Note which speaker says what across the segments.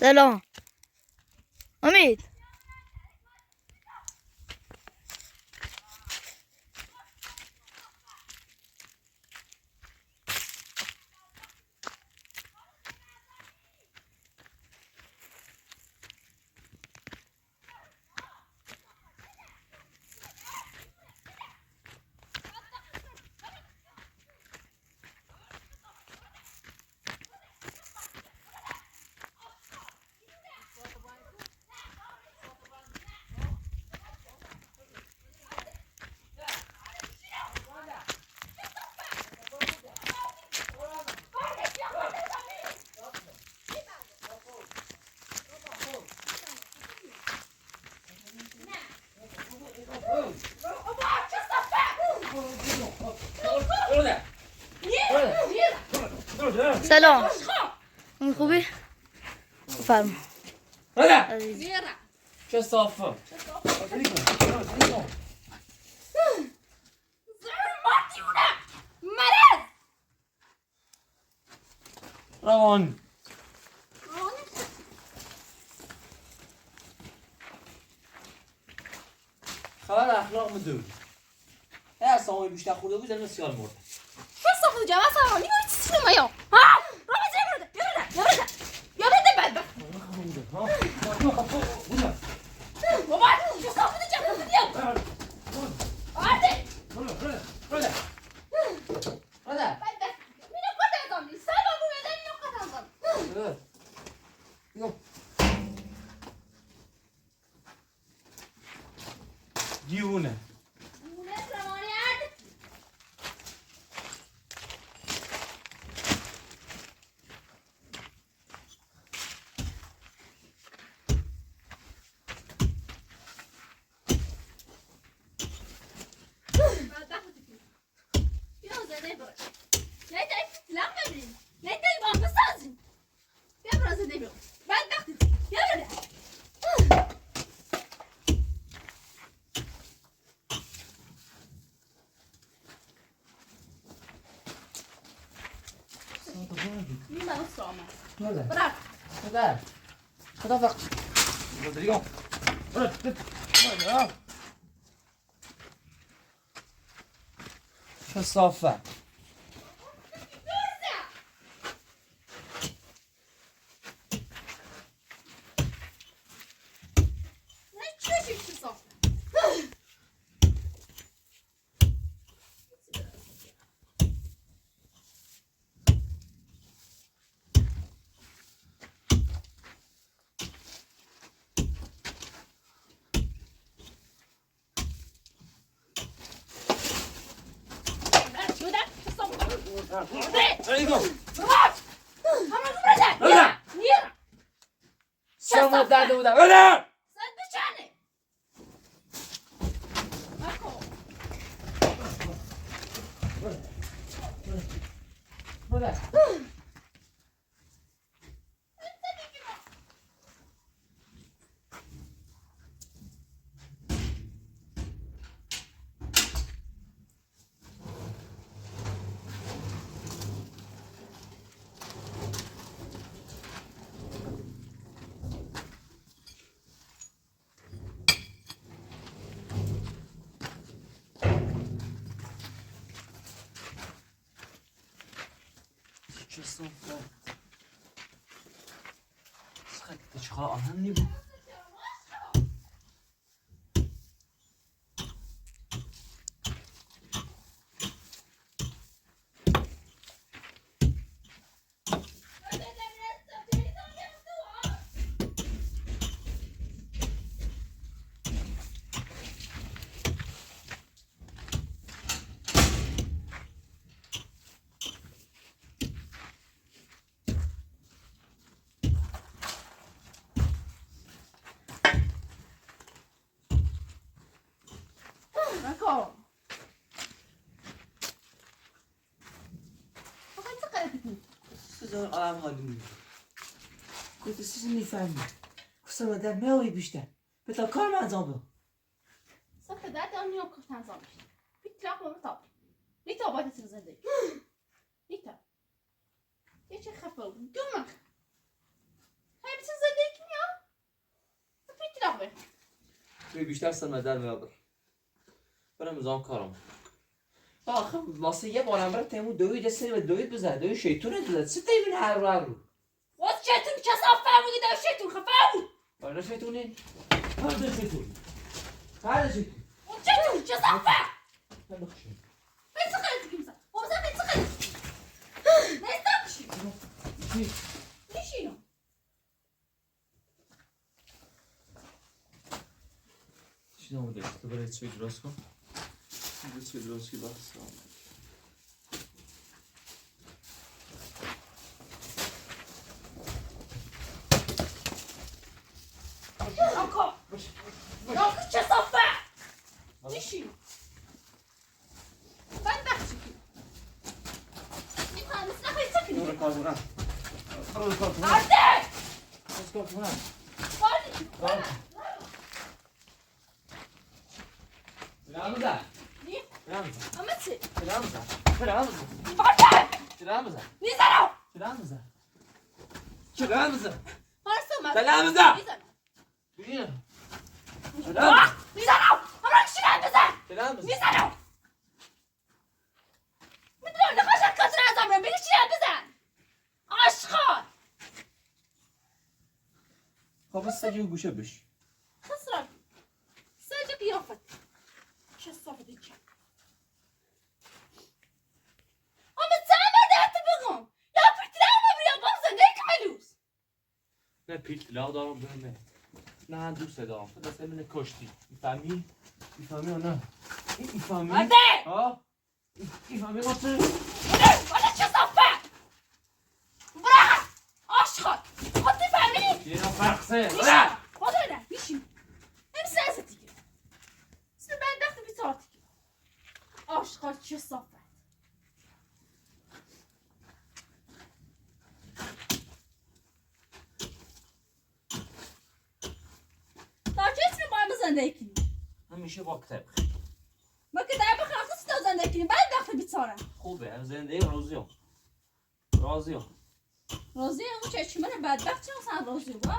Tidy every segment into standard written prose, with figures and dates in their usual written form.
Speaker 1: سلام امید. سلام امید خوبی؟ بفرما.
Speaker 2: چه صافه روان خبر اخلاق مدون هر ساموی بیشتر خورده بود زنم سیال مرده
Speaker 3: چه صافه جواب سلام نیو چی سینما یا ها رو بزنی برده یا بده بعد بابا چه صافه جواب دیو آره
Speaker 2: برده
Speaker 3: مینو کدام زامنی سلام بو بدن مینو کدام زامنی
Speaker 2: دیونه خدا وقت چه صافه شما داده بودم بده چه صافه سخت چخلا آهن نیبود سوزان آرام حالی میده گفت سیزی میفهمی خسته در میوی بیشتر بتا کار من انجام بده
Speaker 3: صافه در دنیا کشتن زامنی بیتلاق ممتاب نیتا باید زنده نیتا یه چه خفه دومخ هی بچه زنده
Speaker 2: توی بیشتر سن در میابر برم از آن کارم آخه واسه یه بارم برم تیمو دوید سری و دوید بزن دوید شیطونه دلت سی تیمین هر رو هر رو
Speaker 3: واسه شیطون کسافت فرمودی دار شیطون خفه
Speaker 2: آره شیطونه هر شیطون هر شیطون
Speaker 3: واسه شیطون کسافت
Speaker 2: هر شیطون
Speaker 3: من چه خیلی دیگه میزن بابا من چه خیلی نیستم چی نیشینو
Speaker 2: چی نموده تو برای چی درست کن برای چی درست کی بحث
Speaker 3: آقا آقا کسافت نیشینو من بخشی این پاندس نخواهی سکنی
Speaker 2: برو کار کنم برو کار کنم
Speaker 3: آرده
Speaker 2: کار کنم
Speaker 3: باردی
Speaker 2: Ramza.
Speaker 3: نی
Speaker 2: Ramza.
Speaker 3: اما چی
Speaker 2: Ramza. Ramza.
Speaker 3: آرده
Speaker 2: Ramza.
Speaker 3: نیزنو
Speaker 2: Ramza. Ramza.
Speaker 3: هرسو من
Speaker 2: سلام
Speaker 3: نیزنو
Speaker 2: Buyur.
Speaker 3: نیزنو همراه کشیدن بزن
Speaker 2: Ramza.
Speaker 3: نیزنو میدونم نخواهشت کسی رو ازم رو بگی چیرم بزن آشخار
Speaker 2: خب استجیب گوشه بش.
Speaker 3: خسران سجا قیافت کسافت چه اما تعمل دهت بگم یا پیتره اما بریا بام زنده کملوز
Speaker 2: نه پیت لا دارم بهمه. نه دوست دارم. تو دست من کشتی. میفهمی؟ میفهمی یا نه؟ میفهمی؟
Speaker 3: آرده
Speaker 2: ها؟ میفهمی واسه؟
Speaker 3: ولی کسافت برا آشخار خود تفهمی
Speaker 2: یه نفر خسه.
Speaker 3: نیشیم خدا نه نیشیم نمیسی ازت دیگه اسم من دخت بی ساعتی که آشخار کسافت تا چه اسمی باید زندگی کنی
Speaker 2: همیشه وقت
Speaker 3: ما که در بخیر اختصی تا زندگی کنی بعد دخت بی سارم
Speaker 2: خوبه زندگی راضیم. راضیم.
Speaker 3: راضی اون چه من بدبخت چه مثلا راضی با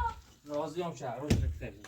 Speaker 2: راضیم شهر روز بکتری.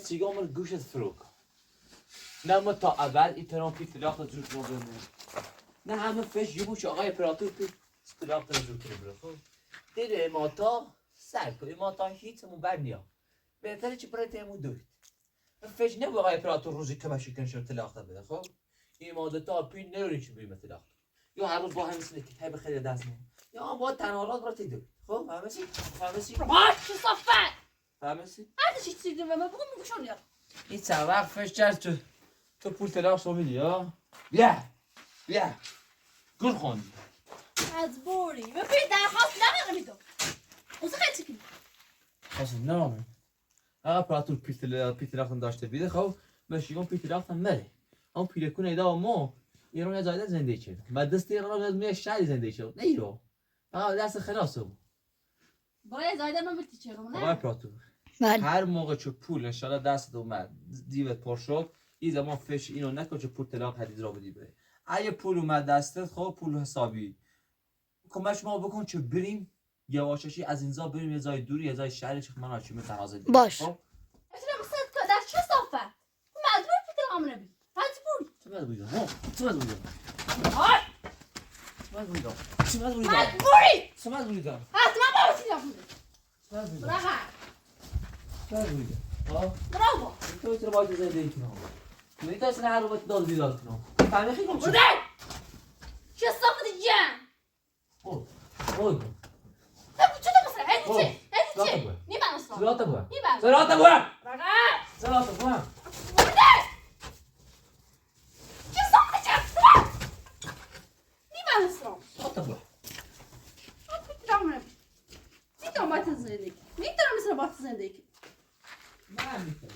Speaker 2: سیگار گوشت فروک نه ما تا اول این ترامپی تلاخت زود رو بمونه نه همه فش یبوش آقای پراتور پی تلاخت زود کنه برو خب دیره ما تا سر کنی ما تا هیچمون بر نیا بهتره چی برای تیمون دوید فش نبو آقای پراتور روزی که باشی کنشون تلاخت بده خب این ماده تا پی نروری چی بریم تلاخت یا هر روز با هم سنکی هی بخیر دست مون یا با تنهالات برای تی دوید خب فهمیسی
Speaker 3: باش کثافت
Speaker 2: فهمیسی
Speaker 3: هر چی چیزی به من بگو میگوشون یاد
Speaker 2: این چند وقت فش کرد تو پول تلاخت رو میدی ها بیا گل خوندی
Speaker 3: از بوری به پی درخواست نمیدم اوزه خیلی چکنی
Speaker 2: خواست نامه اقا پراتور پیتلاختم داشته بیده خب مشیگون پیتلاختم مره اون پیلکون ایده ما ایران زایده زندگی کرد و دست ایران از میه شهری زندگی کرد نه ایران اقا دست خلاصه بود
Speaker 3: برای زایده من بیتی چرا
Speaker 2: آقای
Speaker 3: نه
Speaker 2: پراتور
Speaker 1: بله
Speaker 2: هر موقع چه پول انشالله دست اومد دیوت پر شد این زمان فش اینو نکن چه پول طلاق حدید را بدی بره اگه پول اومد دستت خب پول حسابی کمش ما بکن چه بریم یواشکی از اینجا بریم یه جای دوری یه جای شهری چه من آچیمه تنازل دیم
Speaker 1: باش.
Speaker 2: خب
Speaker 3: اشترم صد که در چه صافت مدرور پیتر آمنه بی از بوری
Speaker 2: چه باید بویدم چه باید بویدم
Speaker 3: های
Speaker 2: چه باید بویدم چه باید بویدم
Speaker 3: مدبوری
Speaker 2: چه باید بویدم
Speaker 3: حتما با بسید آفونه
Speaker 2: چه باید بویدم
Speaker 3: برقه
Speaker 2: چه باید بویدم ها
Speaker 3: برافو
Speaker 2: تو چرا باید زندگی کنم میتونی هر رو باید داد بیداد کنم فهمی خیلی
Speaker 3: برده چه صافت جن
Speaker 2: خب
Speaker 3: بگو چه تو بسره هیدی چه
Speaker 2: زیادت
Speaker 3: هیدی
Speaker 2: بود.
Speaker 3: چه نیمن اصلا
Speaker 2: زرات بوا
Speaker 3: نیمن
Speaker 2: زرات بوا
Speaker 3: برقه
Speaker 2: زرات بوا
Speaker 3: برده چه صافت جن نیمن اصلا
Speaker 2: زرات بوا
Speaker 3: پیتر آمنه بی میتونم باید زندگی میتونم مثل باید زندگی
Speaker 2: من میتونم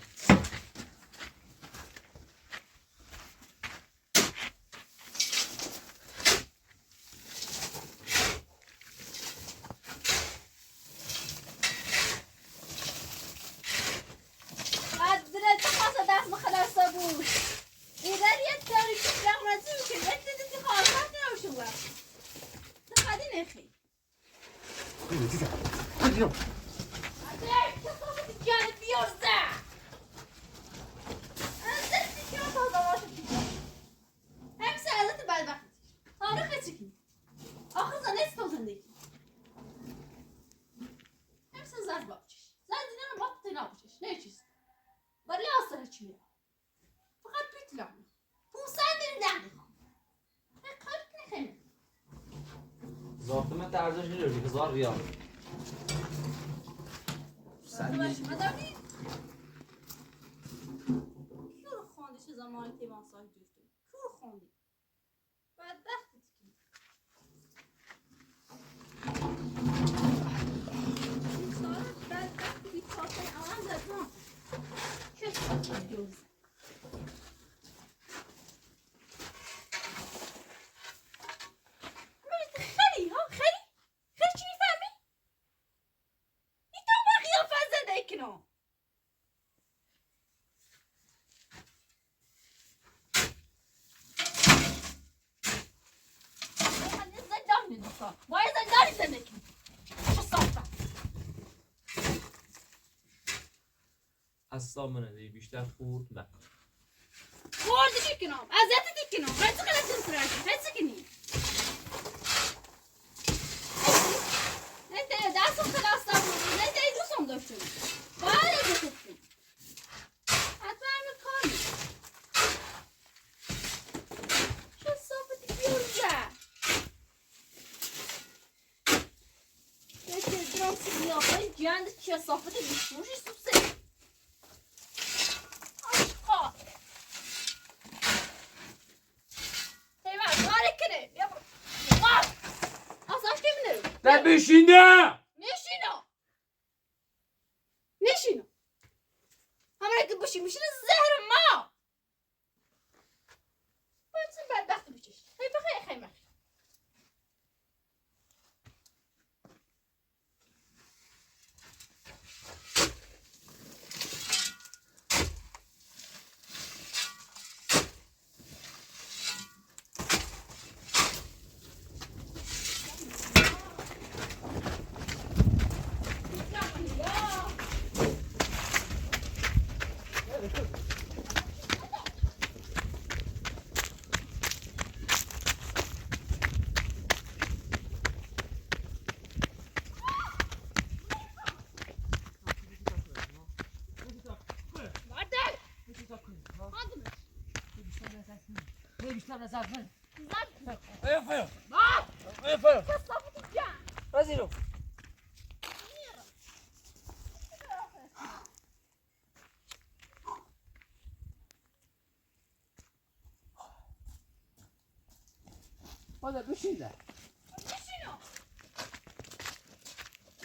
Speaker 2: زارتمه ارزش نداره 1000 ریال
Speaker 3: کور خوندی چه زمانی تیمان ساید دوستم کور خوندی بدبختی که بیچاره بدبختی بیچاره آن زدم چه ساید دوست خیلی ها خیلی چی میفهمی؟ این تو با قیافت زنده کنم باید زندانی زندگی چه صافت
Speaker 2: اصلا منه دی بیشتر خورد نکن
Speaker 3: خوردی کنم ازت کنم هرچی خلاص سرعتی هرچی کنی نه دستم خلاص نبودی نه دوستم داشتم باید ازت کنم حتما همه کاری چه صافتی بیونجا یکی درام سیاهی جند چه صافتی بیشتروشی سوسه آشقا
Speaker 2: ده بشینه
Speaker 3: نشینو همه که باشی میشینه زهر ما باید سن بدبخت بچش هی بخیر خیلی مخیر
Speaker 2: بیشتر نزد من
Speaker 3: زد
Speaker 2: افر
Speaker 3: با
Speaker 2: افر
Speaker 3: كصفتك جا
Speaker 2: وزيرو هذا بشيله
Speaker 3: نشينو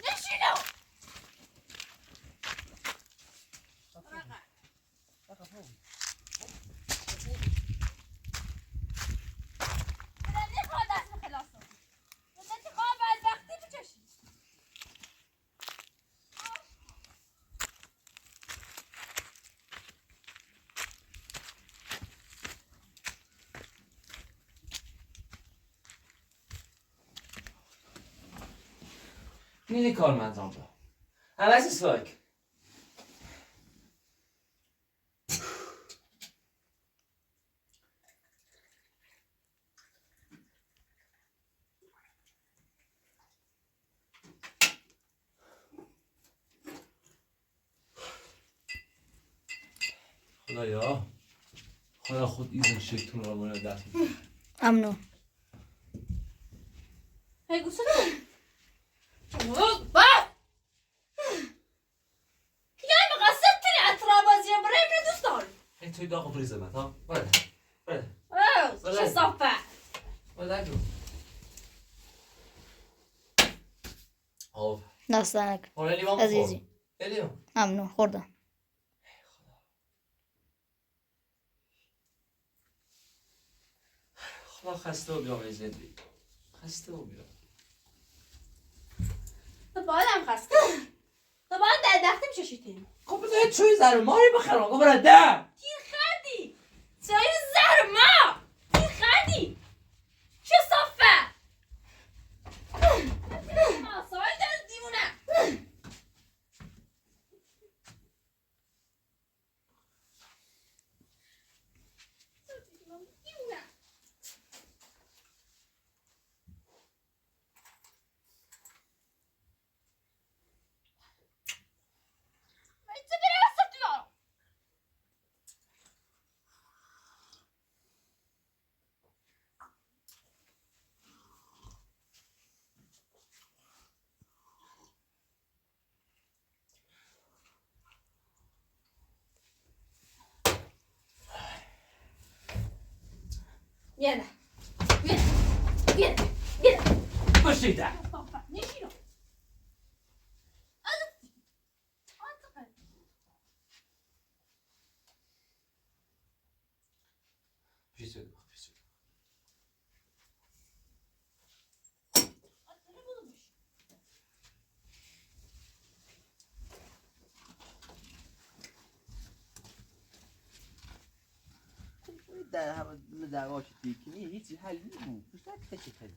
Speaker 3: نشينو
Speaker 2: نیلی کارمندان با همه سایک خدایا خدا خود ایزن شکتون را باید دست
Speaker 1: امنو
Speaker 3: هی گوشت با یعنی مقصد تری اطرابازی برای من دوست دارم
Speaker 2: هی توی داغ بریزه من ها بله بله
Speaker 3: چه صافه
Speaker 2: بله اگه آب
Speaker 1: دستنک
Speaker 2: حالا لیوان
Speaker 1: عزیزی.
Speaker 2: بخور لیوان
Speaker 1: امنو خوردم
Speaker 2: خدا خسته و بیام از زندگی خسته و بیام
Speaker 3: تو باید هم خسته تو باید در دخته میشه شیطیم
Speaker 2: خب بذارید چوی زر ماری بخرم خب برای ده
Speaker 3: تیر خردی چای زر ما تیر خردی چه صافه سایل در دیمونه دیمونه من چه بره هستم تو دارم Viene. Viene. Viene. Viene.
Speaker 2: باشیده
Speaker 3: نشینو.
Speaker 2: پیسه در همه دعواش دیکنی هیچی حل نیمون بیشتر کشی کنی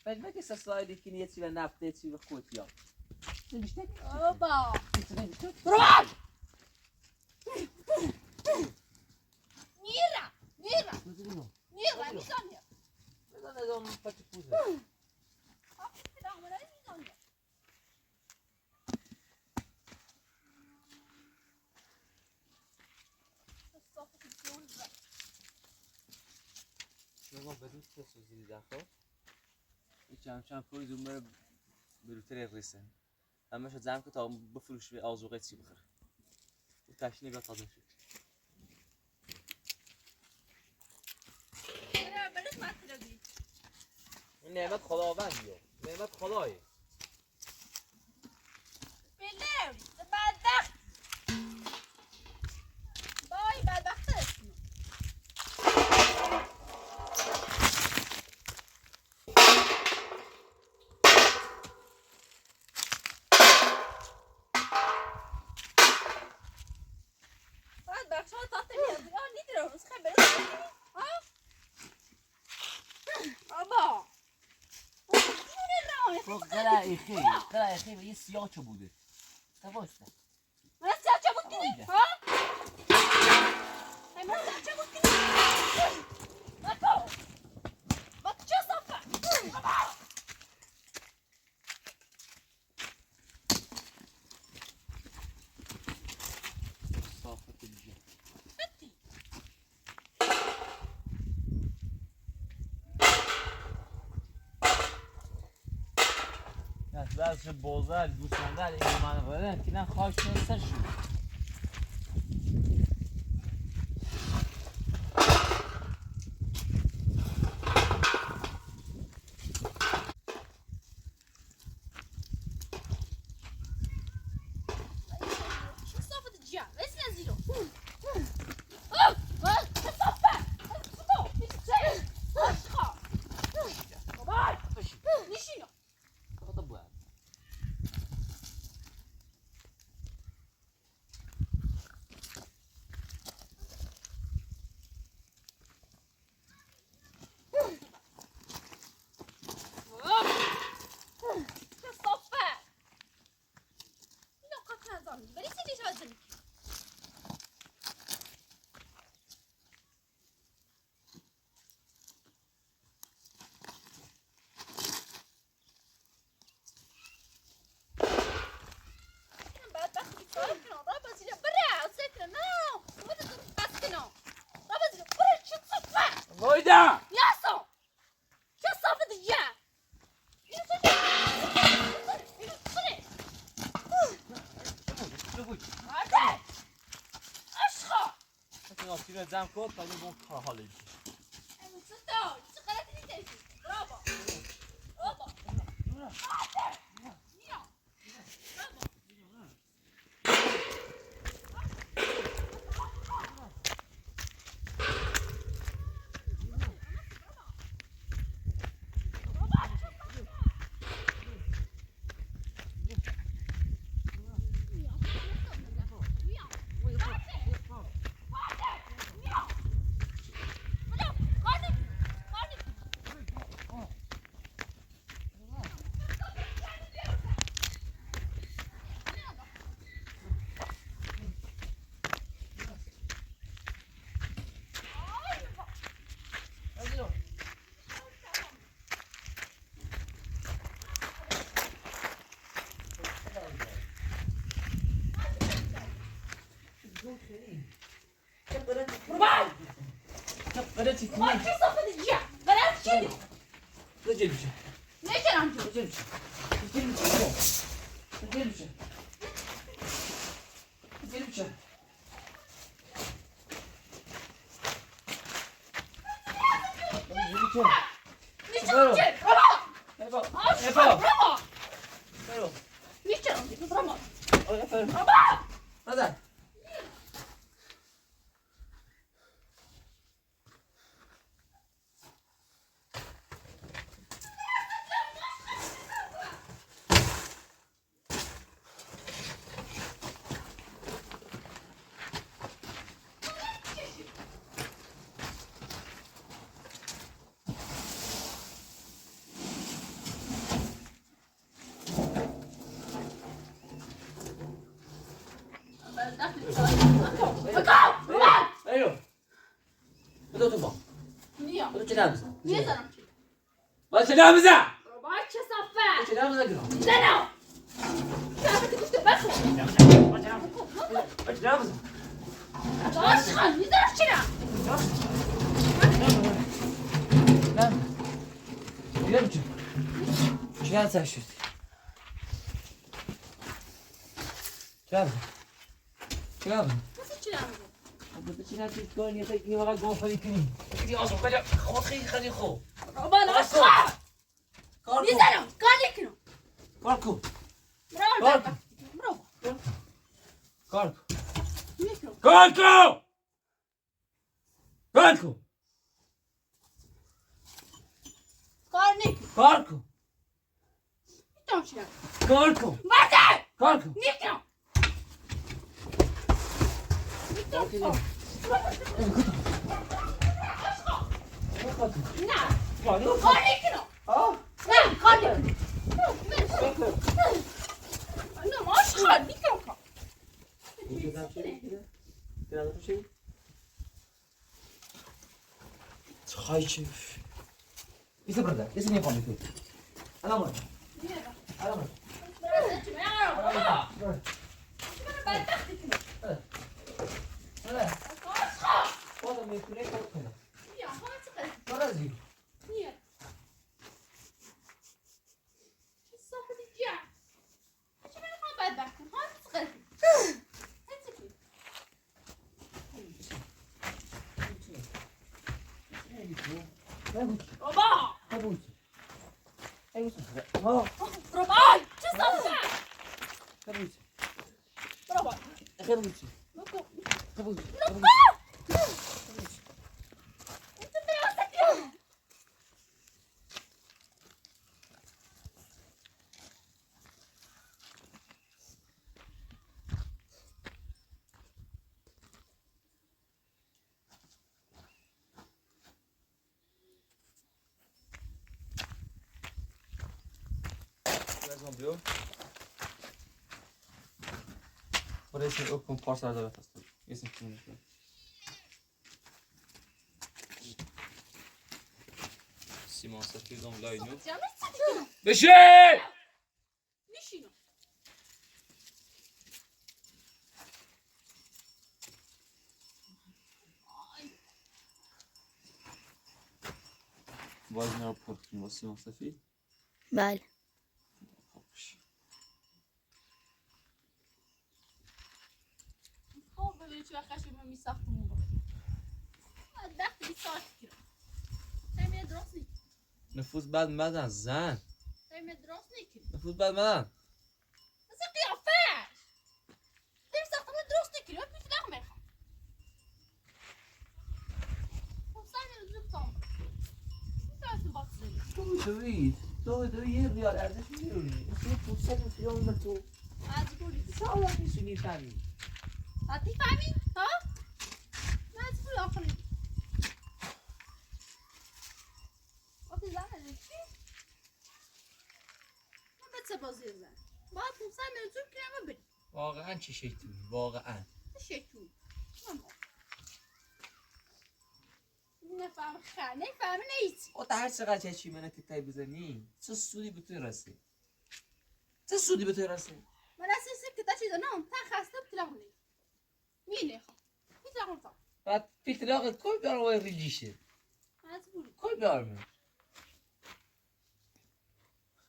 Speaker 2: ولی مگه سسایلی کنی یه چی به نفته یه چی به خودت یا بیشتر
Speaker 3: بابا.
Speaker 2: برو
Speaker 3: Mira. Mira.
Speaker 2: بزنو
Speaker 3: Mira. میزنی.
Speaker 2: بزن از اون پاچه پوزه شما بدون تسوزی دفعه چند پولی زوم بره بروتر ریسن همه شد زم که تا بفروش به آزوقه چی بخره و تشنی به تازه شد این نعمت خداوندیه نعمت خدایه
Speaker 3: بله. بدبخت. بای بدبخت هستی. بدبخت ها تا تمیاد. نیدی رو روز خیلی برسه. ها؟ بابا.
Speaker 2: خب قلعه و یه سیاه چه بوده تباشته
Speaker 3: من سیاه چه بود دیدی؟ ها؟ من سیاه چه بود دیدی؟ بکو. بکو چه صفه؟ بابا.
Speaker 2: صافت دیگه
Speaker 3: بتی.
Speaker 2: از بازار دوستانده این من بدن که نه خواهش نستر شد وایدا
Speaker 3: Jaså! Jag sa för det ja! Hadi! Aşka!
Speaker 2: Bakın aslında zam kod tabii bu kahalı.
Speaker 3: Evet, sıkı. Sıkı değil. Bravo. Bravo. Hadi! Ya. Bravo.
Speaker 2: Hadi çık.
Speaker 3: Bak, jag sa för det ja! Vad är det för
Speaker 2: Ne gelmiş?
Speaker 3: Ne gör han?
Speaker 2: Ne gelmiş? Ne gelmiş? Ne gelmiş? Ne gelmiş?
Speaker 3: Ni kör inte! Bravo! Aşka! Bravo! Ni kör inte! Bravo! Bravo!
Speaker 2: Hadi. Eyo. Hadi otur bak.
Speaker 3: Niye?
Speaker 2: Hadi çenemize.
Speaker 3: Niye sana bir şey?
Speaker 2: Hadi çenemize.
Speaker 3: Bak, jag sa för!
Speaker 2: Hadi çenemize gir.
Speaker 3: Sen o! Sen vet inte vad som.
Speaker 2: Hadi çenemize.
Speaker 3: Aşka! Ni drar till det!
Speaker 2: Lan. Gidelim mi? Çenen sen şu. Çenen. Çenen.
Speaker 3: Nasıl çırağı?
Speaker 2: بدي تشيل هذه الكون يا تيجي ورا جون خلي كني بدي أصلا بلا خاطري خلي خو
Speaker 3: Bana aşka! Ni sen o! Kallikno!
Speaker 2: كاركو
Speaker 3: Bravo! Bravo!
Speaker 2: كاركو
Speaker 3: Mikro!
Speaker 2: كاركو كاركو
Speaker 3: Karnik!
Speaker 2: كاركو
Speaker 3: Bir tane çırağı.
Speaker 2: كاركو
Speaker 3: Varte!
Speaker 2: كاركو
Speaker 3: Mikro! Na! Karnikno! Na! Karnikno! Ne aşka! Mikro!
Speaker 2: خايش يسمع بردا يسمع يفهم يقول أنا مرة أنا مرة هلا هذا ما يكون هيك هنا مرة زين
Speaker 3: ربا
Speaker 2: خبوزي ها
Speaker 3: ربا چه صفحه
Speaker 2: خبوزي
Speaker 3: ربا
Speaker 2: خبوزي
Speaker 3: نکو
Speaker 2: خبوزي
Speaker 3: انت درستك يا
Speaker 2: لازم بيو وريسي اوكم بارسال ده بس اسم كلمه سیمان سفید آنلاینو بشه
Speaker 3: نشینو
Speaker 2: باز اینا رو پر کنیم با سیمان سفید
Speaker 1: بله.
Speaker 3: خب ببینید چه خشم من میساختمون با دست بیساعت کرد تایمی درست نیست
Speaker 2: نفوذ بعد مدن زن
Speaker 3: تایمی درست نیست
Speaker 2: نفوذ بعد مدن
Speaker 3: از قیافش تایمی ساختمون درست نیست و بیفلق میخوام خب سایمی رو زود تام میتونستم باید زنید
Speaker 2: تو یه ریال ارزش میدونی تو فرصت خیال تو
Speaker 3: مجبوری
Speaker 2: سالا میشونی فهمی
Speaker 3: حتی فهمی؟ ها؟ مجبور آخری وقتی زن چی؟ من بچه بازی زن باید 500 میلیون زور کنم و بریم
Speaker 2: واقعا چه شیطونی واقعا
Speaker 3: شیطون من نفهم خر نفهم نیست
Speaker 2: او تا هر چقدر چشی منه تکتای بزنی چه سودی به توی رسه چه سودی به توی رسه
Speaker 3: من اساسی که تا چیزا نه تا خسته بتلاقونی مینه خب میتلاقون تا
Speaker 2: بعد پیتلاقت کوی بیار وای ریلیشه
Speaker 3: مجبوری
Speaker 2: کوی بیار من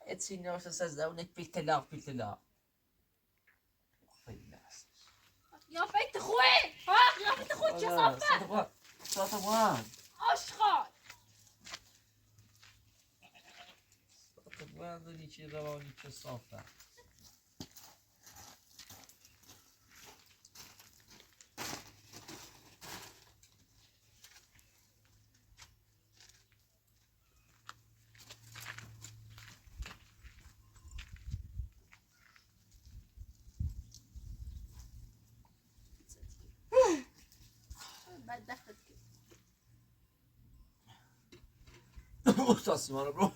Speaker 2: اتسی نوشت سازده اونک پیتلاق خیلی هست
Speaker 3: یا فکت خوه ها یا فکت خوه چه صافه
Speaker 2: ساتوان
Speaker 3: آشخال
Speaker 2: ساتوان داری چه روانی چه صافه
Speaker 3: بعد دختت که
Speaker 2: استاد سیمان رو برو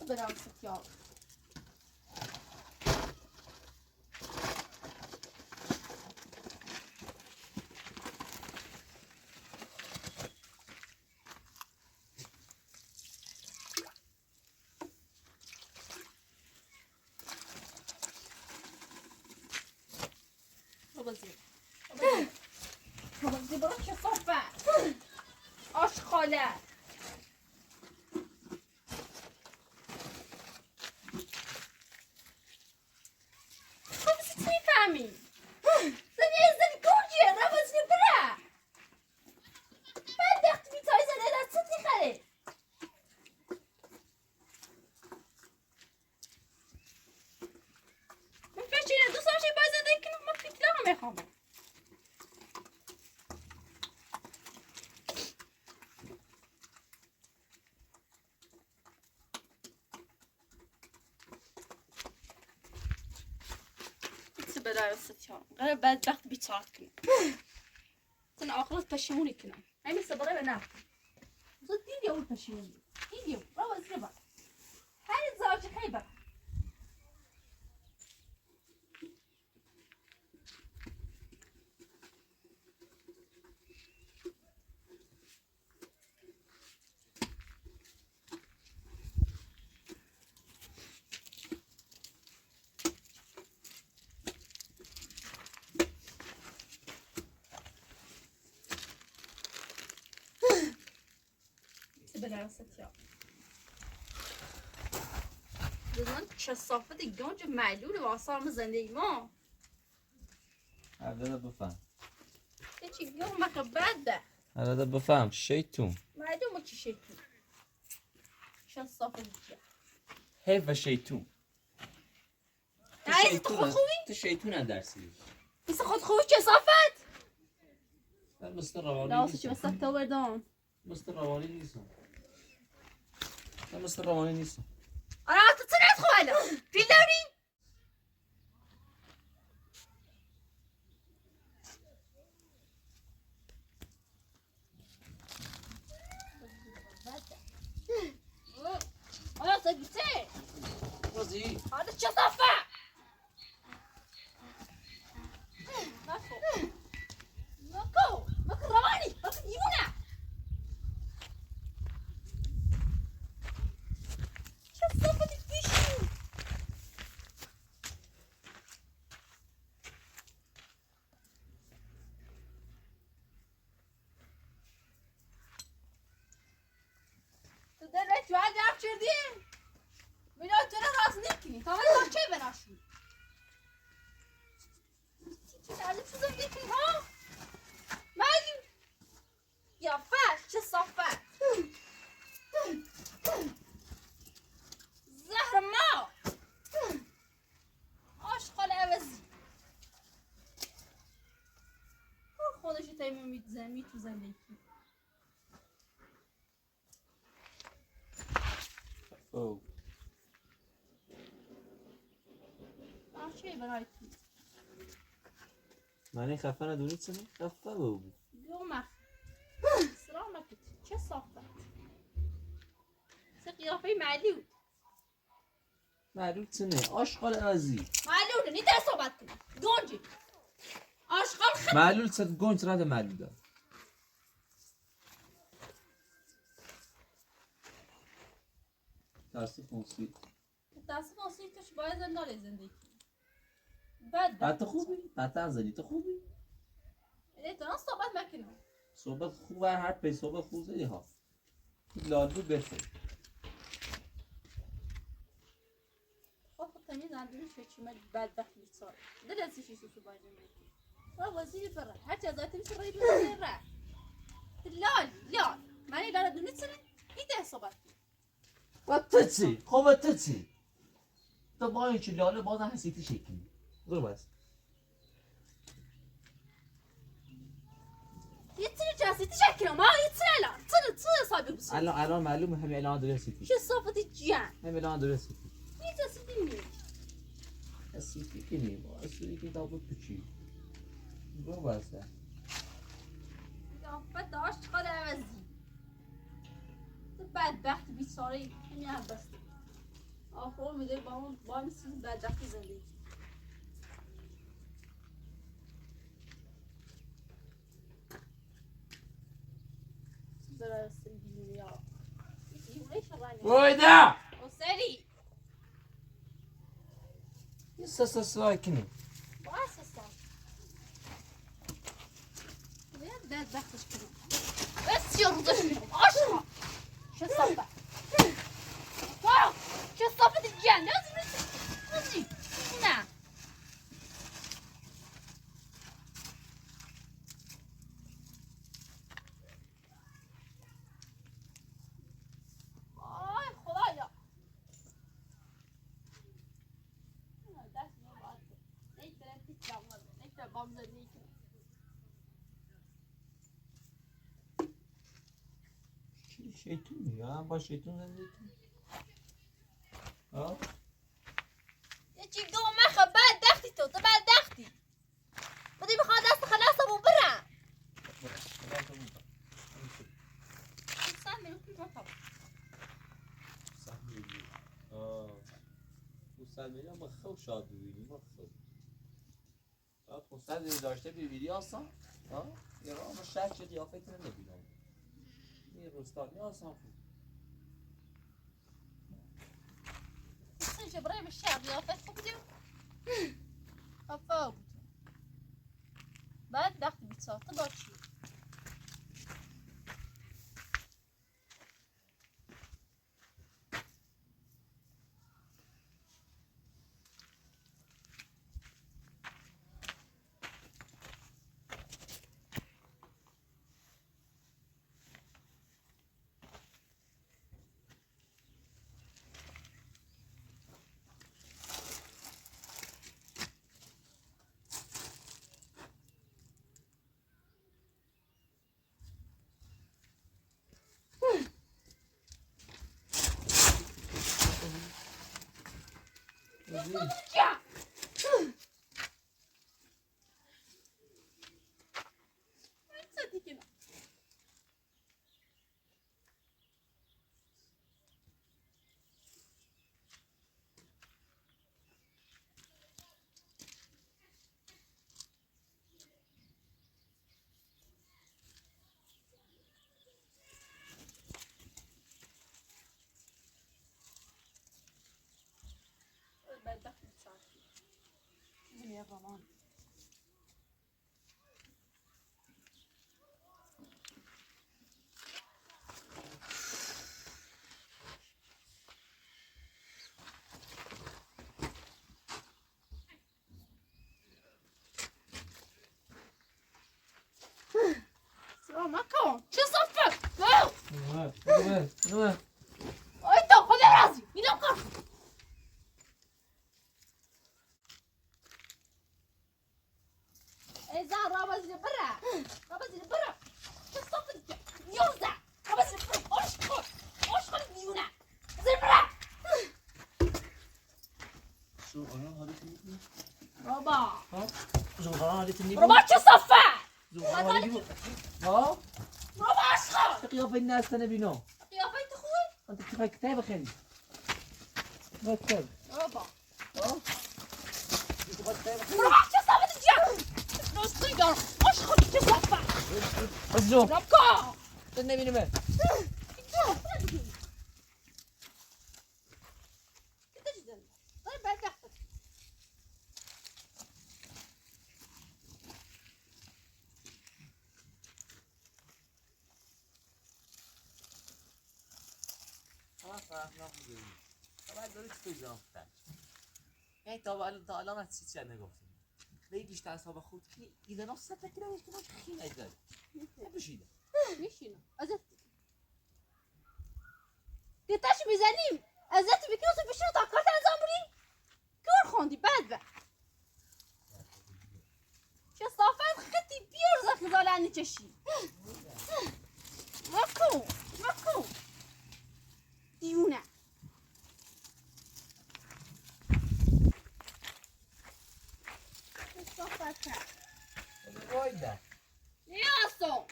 Speaker 3: برام ستیار بازی برو چه صافه آشخاله خب سی میفهمی زنی از زنی گرجیه را بازی بره بعد دخت بیتای زنی دست نیخره من فشینه دوست داشتی باید زنده کنم من فکر میخوام برای ستیان قرار بدبخت بیتارت کنم سن آخرت پشیمونی کنم همین سباره به نه زود دیدی اول پشیمونی دیدی برو وزیر با هر زاوجه خیبر بلا ستیا من کثافت گنج معلول واسه زندگی ما
Speaker 2: هذا بفهم
Speaker 3: چی یوم ما بده
Speaker 2: هذا بفهم شیطون
Speaker 3: معلومه که شیطون کثافت دیگه
Speaker 2: حیف شیطون
Speaker 3: عايز تاخذ خوي؟
Speaker 2: تو شیطون درسی
Speaker 3: بس خذ خوي كثافت
Speaker 2: مستر روانی
Speaker 3: لا وصل بس اكتوبر دون
Speaker 2: مستر روانی نیستم من مستر روانی نیستم
Speaker 3: انا تتصنع خوالة في اللوري انا صدقتي
Speaker 2: بازی
Speaker 3: هذا كثافة ماكو ماكو رواني ماكو ديونا كثافة الفيشو تدريت بعد عارف شردين من أجل راس نكني طبعا ما شيء بناشو تعرف شو زبديكي ها مالي يا فاش شو صفات زهر ما عاشق العوزي خودش تایمو میتزمی تو زندگی
Speaker 2: او
Speaker 3: چه برای تو
Speaker 2: معنی خفه ندونی چه خفه بگو
Speaker 3: يومك سلامك چه صافت سه قیافه معلول
Speaker 2: معلول چنه آشغال ازی
Speaker 3: معلول نیده صحبت کنی گنجی آشغال خد
Speaker 2: معلول چه گنج رده معلول دار ترسی فونسی
Speaker 3: دست واسه توش باید زندگی زندگی بد
Speaker 2: بعد تو خوبی؟ بعد تنزلی تو خوبی؟
Speaker 3: تو صحبت مکنم
Speaker 2: صحبت خوبه هر پی صحبت خوب زدی ها لالو بفر
Speaker 3: خب تمیز عندنا شو چی مال بدبخت میصار ده لازم شيء سوسو باید زندگی و وزیر برا هر چه ذات میشه رای بزیر را لال معنی لال دونی چنه ایده صحبت
Speaker 2: و تو چی؟ خوبه تو چی؟ تو با این چی لاله بازم حسیتی شکلی برو بس
Speaker 3: يتصير جاسي تشكله ما يتصير تصير صابي بس
Speaker 2: الان معلومه همه الان داره حسیتی
Speaker 3: شو صفة الجيان
Speaker 2: همه الان داره حسیتی
Speaker 3: يجلس الدنيا
Speaker 2: حسیتی که نیم حسیتی که دابو تو چی؟ برو بس
Speaker 3: يا فتاش قال عزي بعد بخت بيصاري همي هم بس آخر میده با مثل بدبختی زندگی برای سلبی یا یه شغلانی
Speaker 2: وایدا
Speaker 3: وسری
Speaker 2: یه سسای کنی
Speaker 3: با اساسا باید بدبختش کنم بس يرضش منهم اشرب شو الصفة واو شو الصفة الجان لازم نزي هنا آی خدایا دست ما باید نیک دارم پیچ لامد نیک دارم بامزه نیک
Speaker 2: شیطون یا با شیطون زندگی کنی ها
Speaker 3: چی گو مخه بعد دختی تو بعد دختی بدی بخواد دست خلاصه بو برم سهل میکنم طبعا
Speaker 2: سهل مسلمانی هم خیلی شاد ببینی ما خیلی مستند داشته ببینی آسان یه راه ما شهر چه قیافه نمیبینم یه روستانی آسان خوب
Speaker 3: سنجة براي بالشعب يا فتح بديو أفاو بعد دخل بتصار تبغى شيء Ya. مكان چه صفت؟
Speaker 2: نه
Speaker 3: ای تو خود رازی اینو کن ای زن را بزیر بره چه صفت نیوزه را بزیر بره آش کن دیونه بزیر بره
Speaker 2: شو انا حالتي نيجي
Speaker 3: بابا
Speaker 2: شو انا حالتي نيجي
Speaker 3: بابا چه صفت؟
Speaker 2: ها
Speaker 3: بابا عشقا
Speaker 2: قيافه الناس انا بينو
Speaker 3: قیافه تو خوبه؟
Speaker 2: انت بتقرا كتاب خلي ما كتاب
Speaker 3: بابا
Speaker 2: ها بتقرا كتاب
Speaker 3: بابا چه صفت اینجا؟ نسخه دار آش کن چه صفت؟
Speaker 2: خذوا
Speaker 3: ربکا
Speaker 2: استنى بيني ما طبعا دارید توی جافتن یعنی تا الان از چیز چند نگفتیم بگیش تا حساب خود که ایده نصف تکیه روش کنم خیلی نگذاری بشیده
Speaker 3: میشینم ازت گتاش میزنیم ازت بکنم تو بشینم تا کارت انجام بدیم کار خوندی بعد چه صافت خطی بیار زخزالانی چشی مکو دیونه چه صافت
Speaker 2: وایده
Speaker 3: نیاسو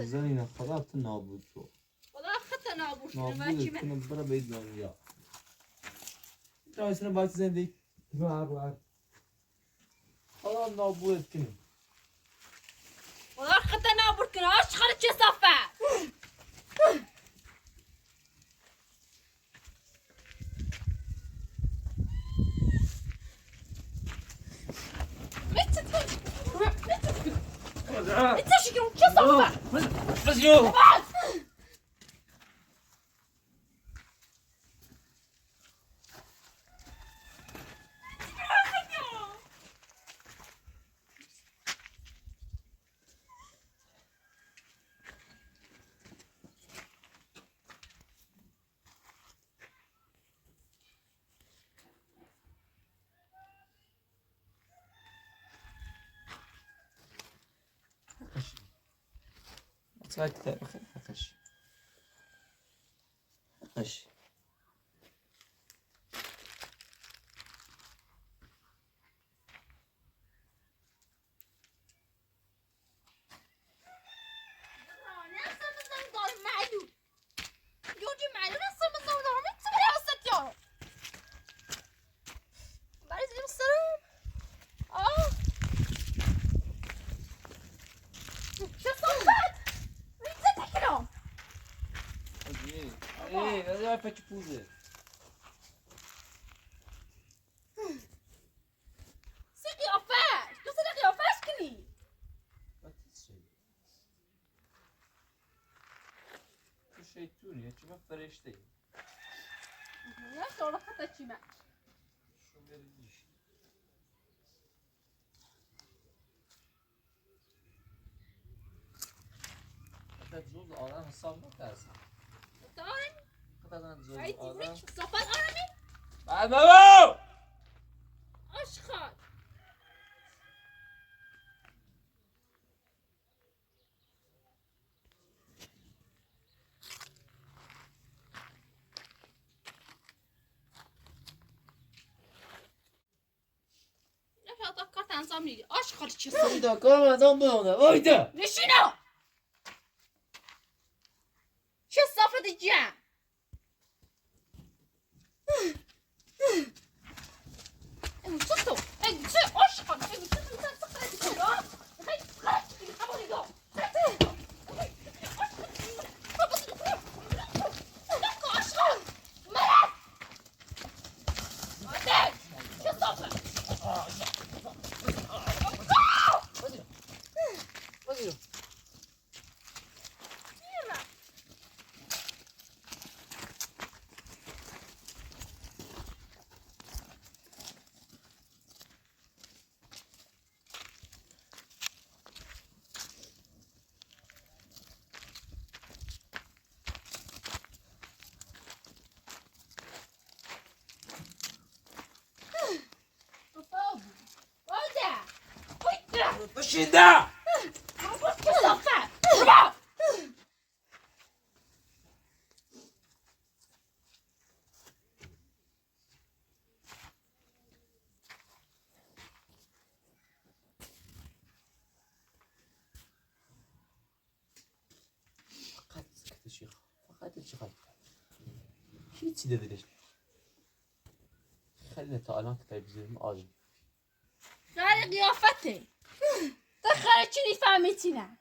Speaker 2: زنی خدا نابود شو
Speaker 3: خدا خط نابود شده
Speaker 2: نابود کنه برا به دنیا تا اسن باید زندگی رو خدا نابود کنه
Speaker 3: خدا خط نابود کنه آش خرد چه صافت میتشکیم چه صافت
Speaker 2: بس یو ساعة كتاب خش خش ايه هذا فاتش بوزه
Speaker 3: سی قیافش تو سر قیافش کنی
Speaker 2: تو شیطونی چه فرشته ای
Speaker 3: نه شما خطا چی من
Speaker 2: شو بریش حتی جوز آدم حساب نترسم
Speaker 3: دارم
Speaker 2: حتی جوز
Speaker 3: ای
Speaker 2: آدم
Speaker 3: دیوونه صفت آرمی
Speaker 2: بعد بابا
Speaker 3: آشخال انجام میدی آشغال چه سری
Speaker 2: وایدا کارم انجام بمونه وایدا
Speaker 3: نشینو چه صافت جمع اگه تو اگه چه آشغال اگه تو میتونی سخت کنی خیلی خلاص دیگه خبری دار
Speaker 2: وایدا بشینده فقط سکت شیخ فقط چقدر هیچی دلش خلينا تا الان که تلویزیون آدم
Speaker 3: داره قیافته دخل چی فهمیتی نه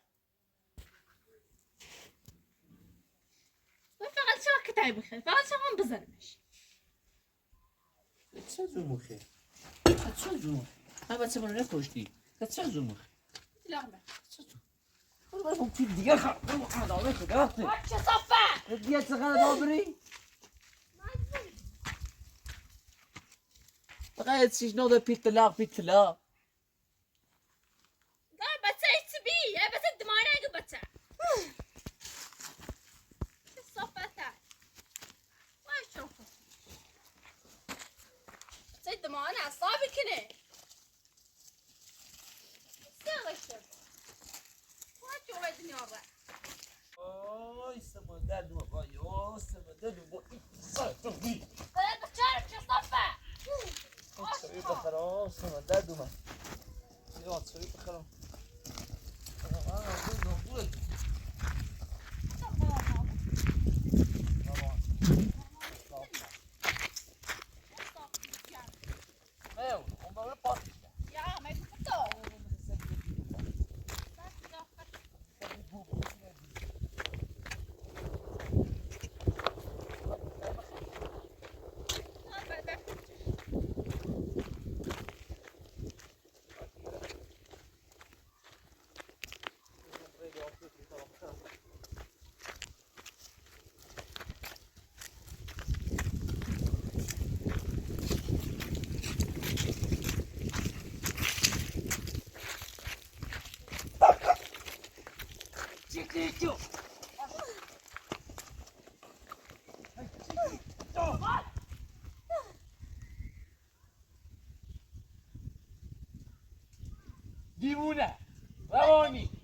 Speaker 3: فقط چرا کتایی بخیر فقط چرا بزنمش
Speaker 2: چه زور مخی چه زور من بچه من نکشتی چه زور مخی
Speaker 3: لغمه
Speaker 2: برو برو چی دیگه خواهد برو خدامه خداته
Speaker 3: چه صفه
Speaker 2: دیگه چقدر دابری فقط چیش نوده پیتلاق
Speaker 3: لا بچه ایچ بی یه بچه دمانه اگه بچه چه صفه تا وای شوفه بچه دمانه اصابی کنه سیغشتر وای جوه دنیا را
Speaker 2: آی سمندر دوم وای آی سمندر دوم
Speaker 3: بچه چه صفه
Speaker 2: چوی بخرام سمندر دوم یا چوی بخرام
Speaker 3: Ja, maar ik moet toch.
Speaker 2: دیوونه روانی